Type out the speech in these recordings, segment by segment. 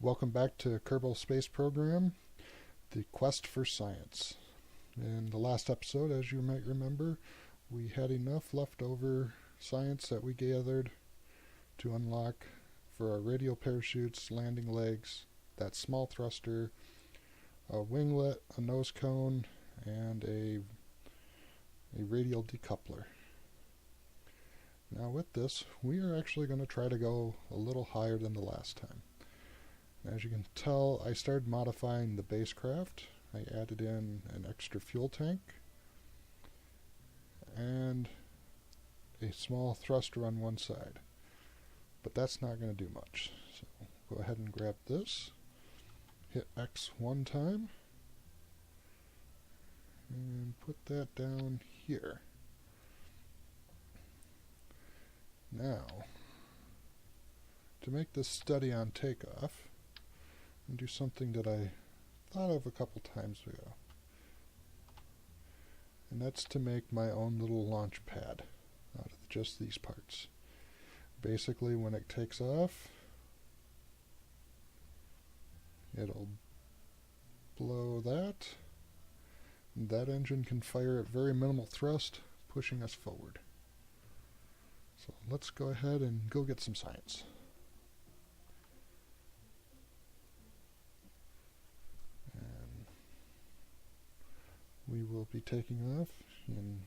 Welcome back to Kerbal Space Program, the quest for science. In the last episode, as you might remember, we had enough leftover science that we gathered to unlock for our radial parachutes, landing legs, that small thruster, a winglet, a nose cone, and a radial decoupler. Now with this, we are actually going to try to go a little higher than the last time. As you can tell, I started modifying the basecraft. I added in an extra fuel tank and a small thruster on one side. But that's not going to do much. So go ahead and grab this, hit X one time, and put that down here. Now, to make this steady on takeoff, and do something that I thought of a couple times ago. And that's to make my own little launch pad out of just these parts. Basically, when it takes off, it'll blow that. And that engine can fire at very minimal thrust, pushing us forward. So let's go ahead and go get some science. We will be taking off and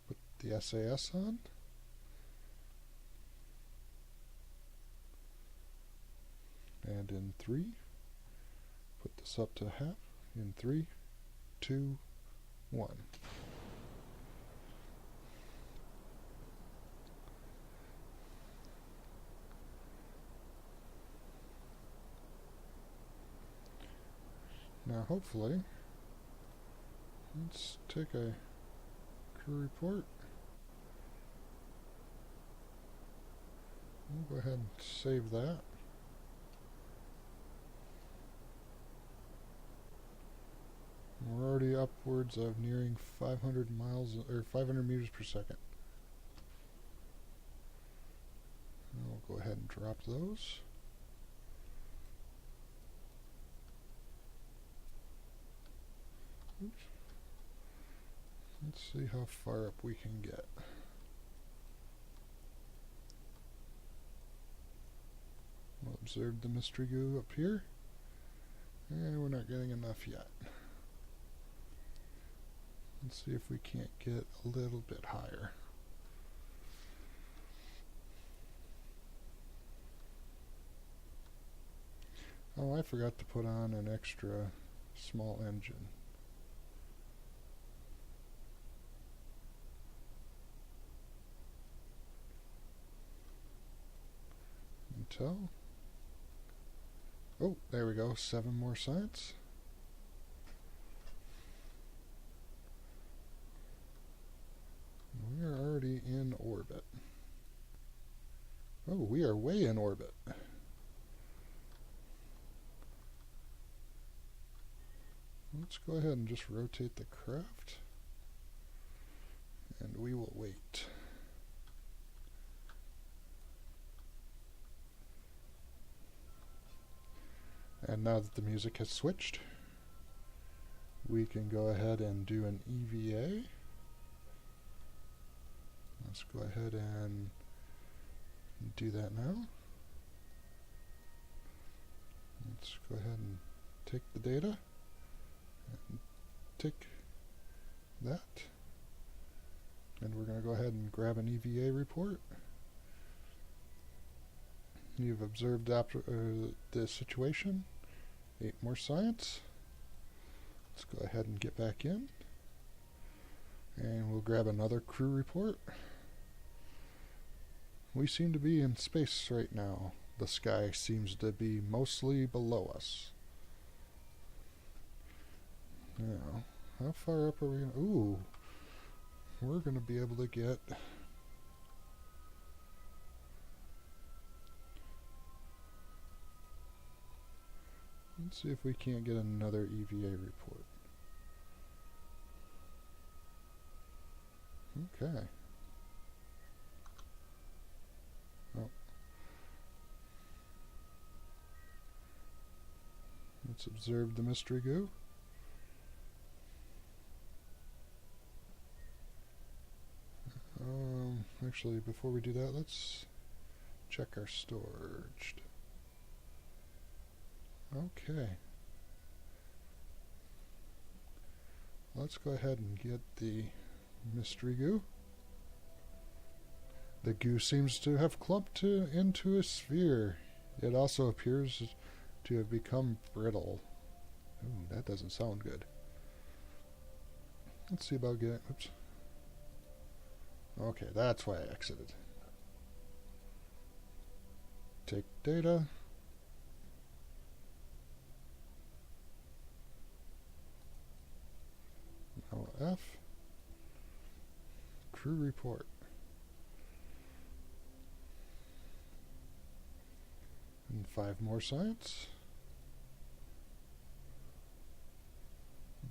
put the SAS on. And in 3, put this up to half. In 3, 2, 1. Now hopefully, let's take a crew report. We'll go ahead and save that. We're already upwards of nearing 500 meters per second. We'll go ahead and drop those. Oops. Let's see how far up we can get. We'll observe the mystery goo up here. And we're not getting enough yet. Let's see if we can't get a little bit higher. Oh, I forgot to put on an extra small engine. Until, oh, there we go, 7 more science. We are already in orbit. Oh, we are way in orbit. Let's go ahead and just rotate the craft, and we will wait. And now that the music has switched, we can go ahead and do an EVA. Let's go ahead and do that now. Let's go ahead and take the data and tick that. And we're going to go ahead and grab an EVA report. You've observed the situation. 8 more science. Let's go ahead and get back in. And we'll grab another crew report. We seem to be in space right now. The sky seems to be mostly below us. Now, how far up are we going to... Ooh, we're going to be able to get... Let's see if we can't get another EVA report. Okay. Oh. Let's observe the mystery goo. Actually, before we do that, let's check our storage. Okay. Let's go ahead and get the mystery goo. The goo seems to have clumped into a sphere. It also appears to have become brittle. Ooh, that doesn't sound good. Let's see about getting... Oops. Okay, that's why I exited. Take data. Now F. Crew report. And 5 more science.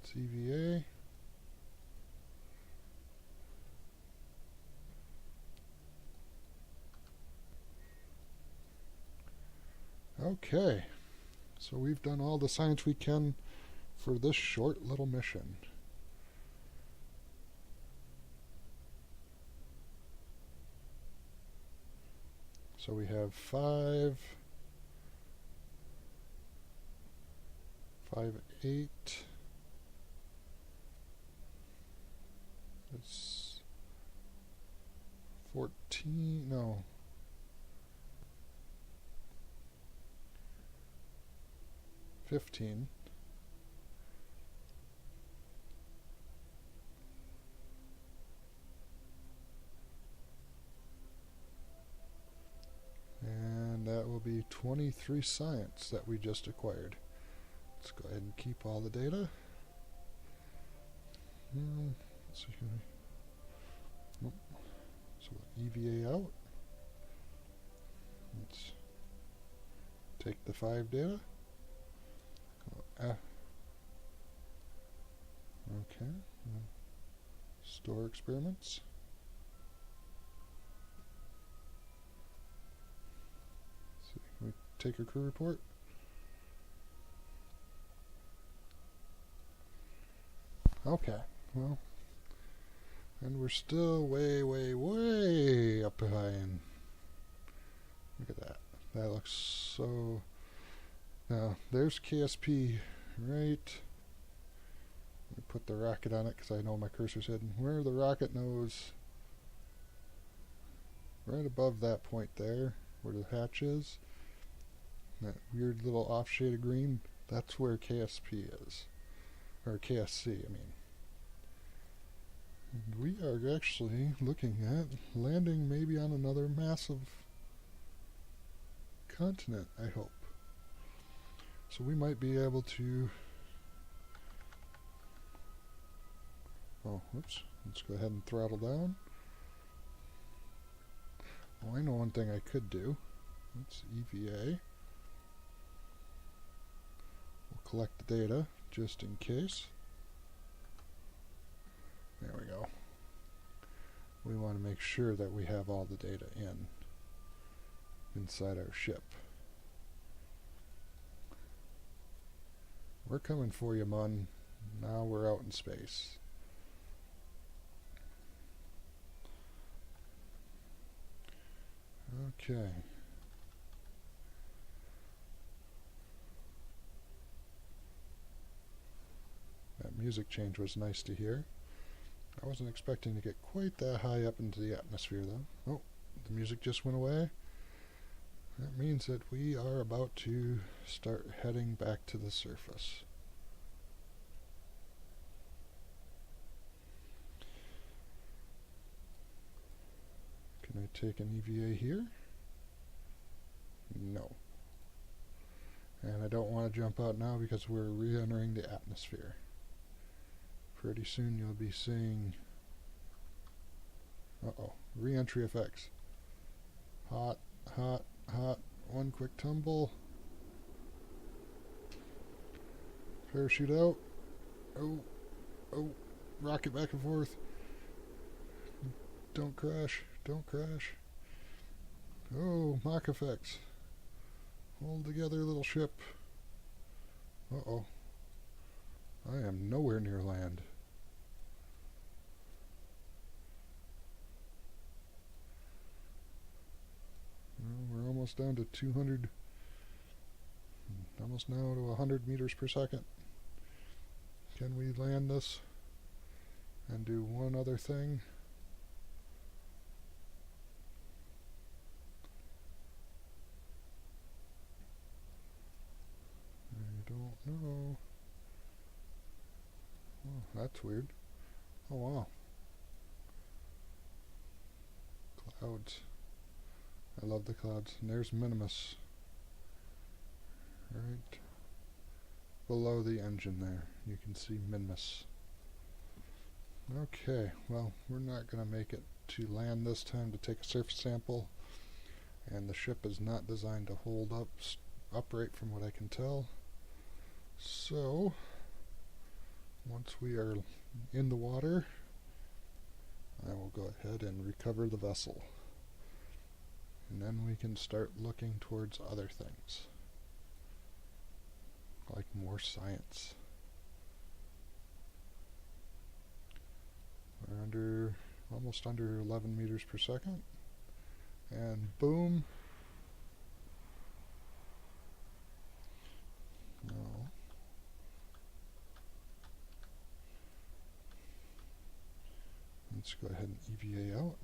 It's EVA. Okay, so we've done all the science we can for this short little mission. So we have 5, 8. That's 14, no. 15. And that will be 23 science that we just acquired. Let's go ahead and keep all the data. Let's see here. Nope. So EVA out. Let's take the 5 data. Okay. Store experiments. Let's see. Can we take a crew report? Okay. Well, and we're still way, way, way up behind. Look at that. That looks so... Now, there's KSP, right? Let me put the rocket on it because I know my cursor's hidden. Where the rocket nose, right above that point there, where the hatch is, that weird little off shade of green, that's where KSP is. Or KSC, I mean. And we are actually looking at landing maybe on another massive continent, I hope. So we might be able to... Oh, whoops. Let's go ahead and throttle down. Oh, I know one thing I could do. Let's EVA. We'll collect the data just in case. There we go. We want to make sure that we have all the data inside our ship. We're coming for you, Mun. Now we're out in space. Okay. That music change was nice to hear. I wasn't expecting to get quite that high up into the atmosphere, though. Oh, the music just went away. That means that we are about to start heading back to the surface. Can I take an EVA here? No. And I don't want to jump out now because we're re-entering the atmosphere. Pretty soon you'll be seeing... Uh-oh. Re-entry effects. Hot, hot, hot. One quick tumble. Parachute out. Oh. Oh. Rocket back and forth. Don't crash. Don't crash. Oh, Mach effects. Hold together, little ship. Uh-oh. I am nowhere near land. Well, we're almost down to 200, almost now to 100 meters per second. Can we land this and do one other thing? I don't know. Oh, that's weird. Oh wow. Clouds. I love the clouds. And there's Minimus. Right below the engine there. You can see Minimus. Okay, well, we're not going to make it to land this time to take a surface sample. And the ship is not designed to hold up upright from what I can tell. So, once we are in the water, I will go ahead and recover the vessel. And then we can start looking towards other things, like more science. We're almost under 11 meters per second. And boom. No. Let's go ahead and EVA out.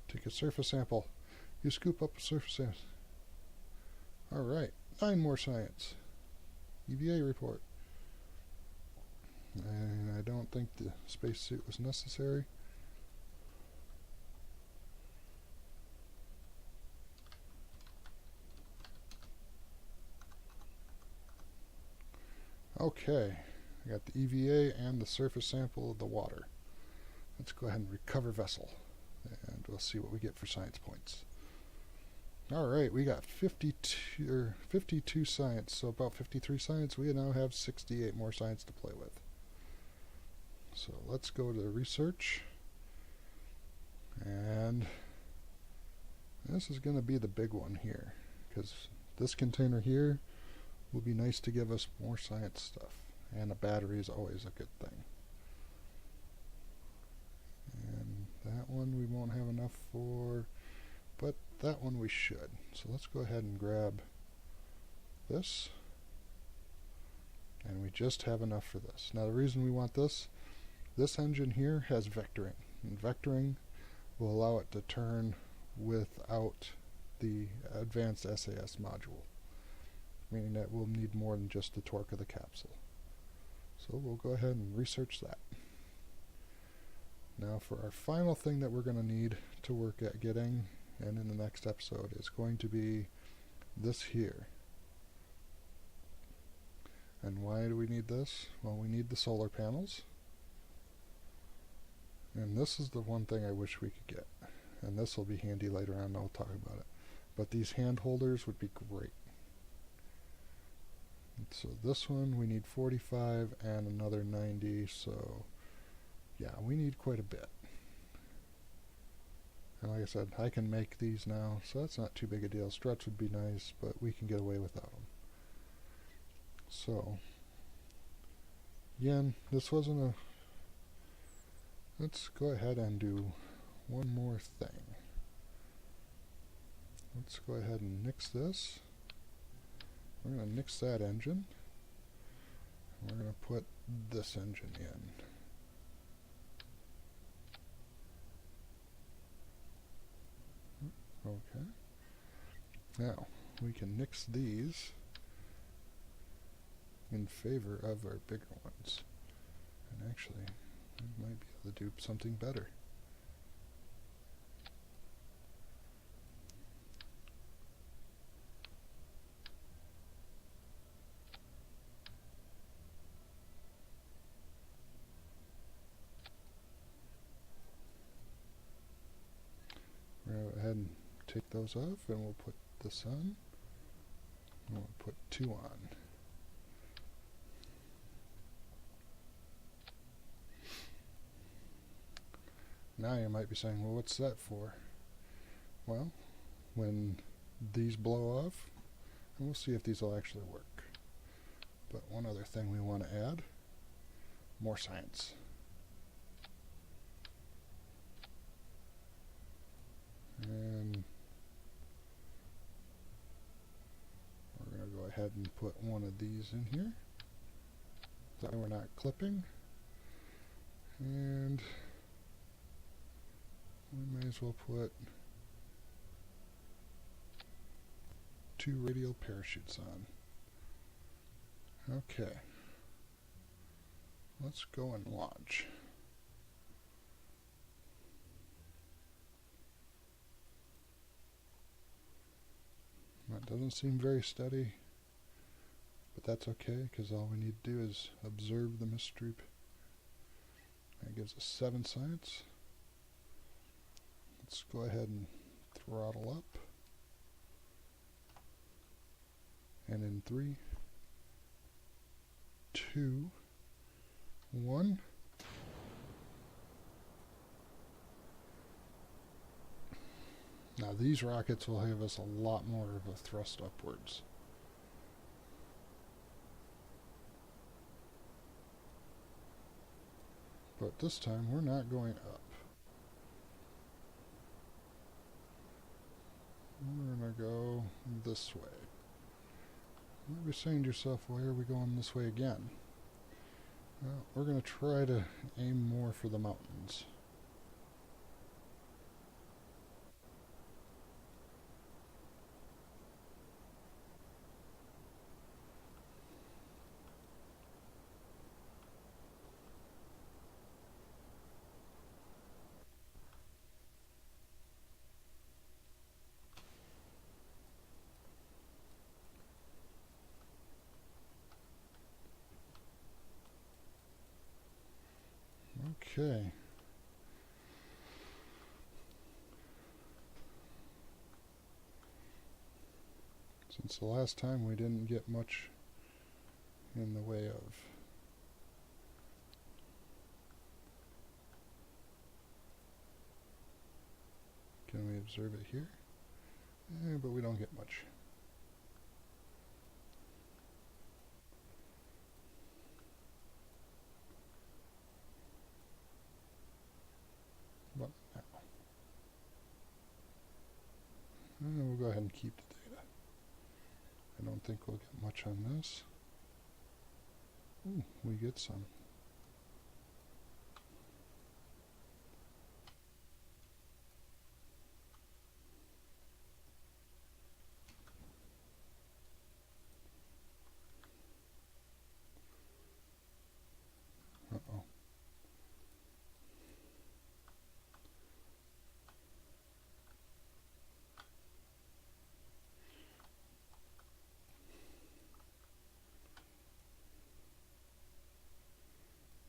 Take a surface sample. You scoop up a surface sample. Alright, 9 more science. EVA report. And I don't think the spacesuit was necessary. Okay, I got the EVA and the surface sample of the water. Let's go ahead and recover vessel, and we'll see what we get for science points. Alright, we got 52 science, so about 53 science. We now have 68 more science to play with. So let's go to research, and this is going to be the big one here, because this container here will be nice to give us more science stuff, and a battery is always a good thing. And that one we won't have enough for, but that one we should. So let's go ahead and grab this, and we just have enough for this. Now the reason we want this engine here has vectoring, and vectoring will allow it to turn without the advanced SAS module, meaning that we'll need more than just the torque of the capsule. So we'll go ahead and research that. Now for our final thing that we're going to need to work at getting, and in the next episode, is going to be this here. And why do we need this? Well, we need the solar panels. And this is the one thing I wish we could get. And this will be handy later on, I'll talk about it. But these hand holders would be great. And so this one, we need 45 and another 90, so yeah, we need quite a bit. And like I said, I can make these now, so that's not too big a deal. Struts would be nice, but we can get away without them. So, again, this wasn't a... Let's go ahead and do one more thing. Let's go ahead and nix this. We're going to nix that engine. We're going to put this engine in. Okay. Now, we can nix these in favor of our bigger ones. And actually, we might be able to do something better. We're going to go ahead and take those off, and we'll put this on. And we'll put 2 on. Now you might be saying, well, what's that for? Well, when these blow off, and we'll see if these will actually work. But one other thing we want to add, more science. And we're going to go ahead and put one of these in here. That we're not clipping. And we may as well put 2 radial parachutes on. Okay. Let's go and launch. That doesn't seem very steady, but that's okay, because all we need to do is observe the mystery. That gives us 7 science. Let's go ahead and throttle up. And in 3, 2, 1. Now these rockets will give us a lot more of a thrust upwards. But this time we're not going up. We're going to go this way. You might be saying to yourself, why are we going this way again? Well, we're going to try to aim more for the mountains. Okay. Since the last time we didn't get much in the way of can we observe it here? But we don't get much. But now. We'll go ahead and keep the data. I don't think we'll get much on this. Ooh, we get some. Uh-oh.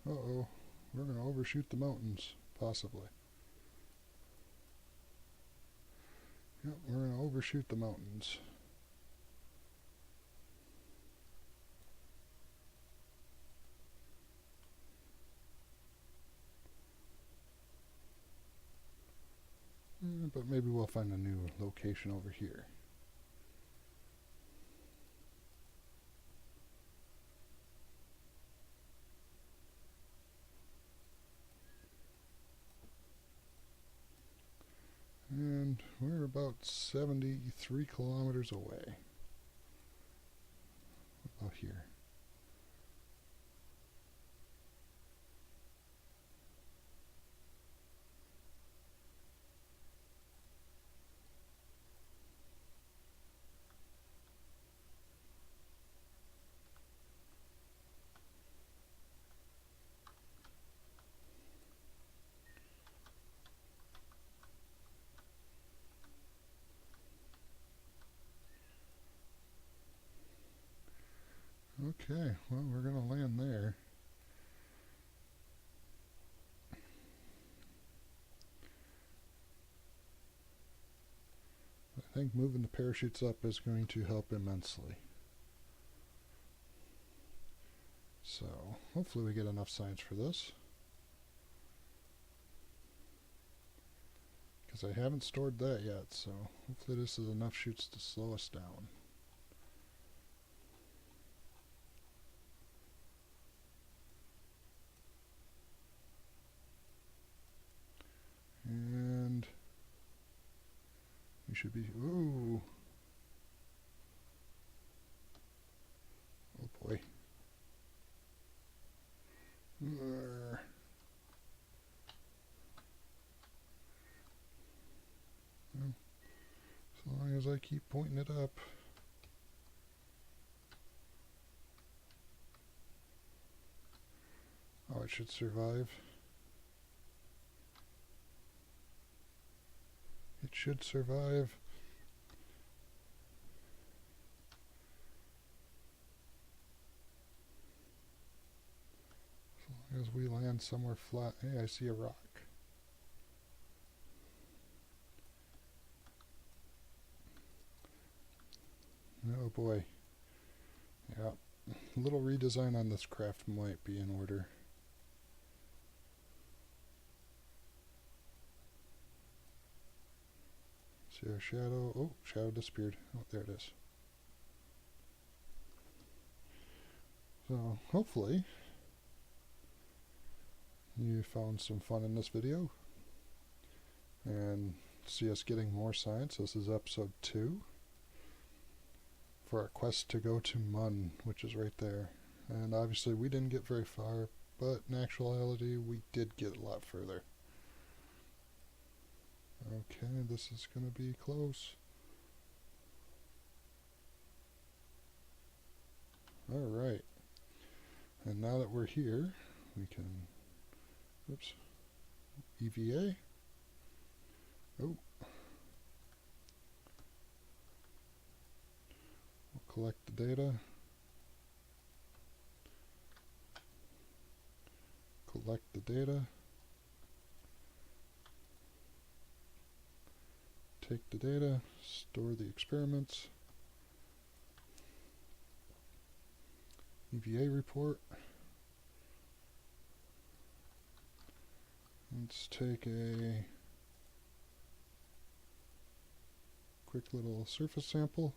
Uh-oh. We're going to overshoot the mountains, possibly. Yep, we're going to overshoot the mountains. But maybe we'll find a new location over here. And we're about 73 kilometers away. About here. Okay, well, we're going to land there. I think moving the parachutes up is going to help immensely. So, hopefully we get enough science for this. because I haven't stored that yet, so hopefully this is enough shoots to slow us down. And we should be, ooh, oh boy. As long as I keep pointing it up. Oh, it should survive. It should survive. As long as we land somewhere flat. Hey, I see a rock. Oh boy. Yeah. A little redesign on this craft might be in order. See our shadow. Oh, shadow disappeared. Oh, there it is. So, hopefully, you found some fun in this video and see us getting more science. This is episode 2 for our quest to go to Mun, which is right there. And obviously we didn't get very far, but in actuality we did get a lot further. Okay, this is going to be close. Alright. And now that we're here, we can, oops, EVA. Oh. We'll collect the data. Collect the data. Take the data, store the experiments. EVA report. Let's take a quick little surface sample.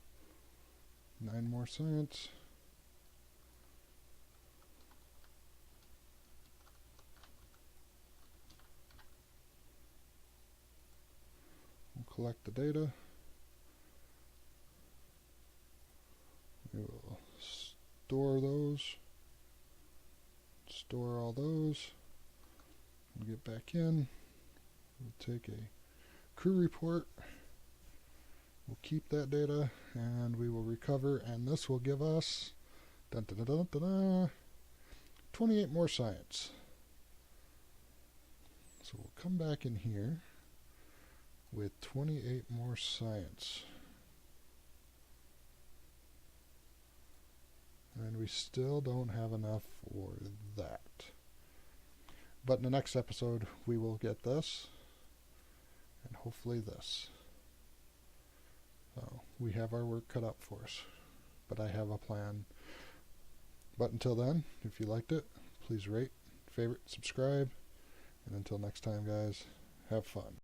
9 more science. We'll collect the data. We will store those. Store all those. We'll get back in. We'll take a crew report. We'll keep that data and we will recover, and this will give us 28 more science. So we'll come back in here with 28 more science. And we still don't have enough for that. But in the next episode we will get this, and hopefully this. So we have our work cut out for us, but I have a plan. But until then, if you liked it, please rate, favorite, subscribe, and until next time guys, have fun.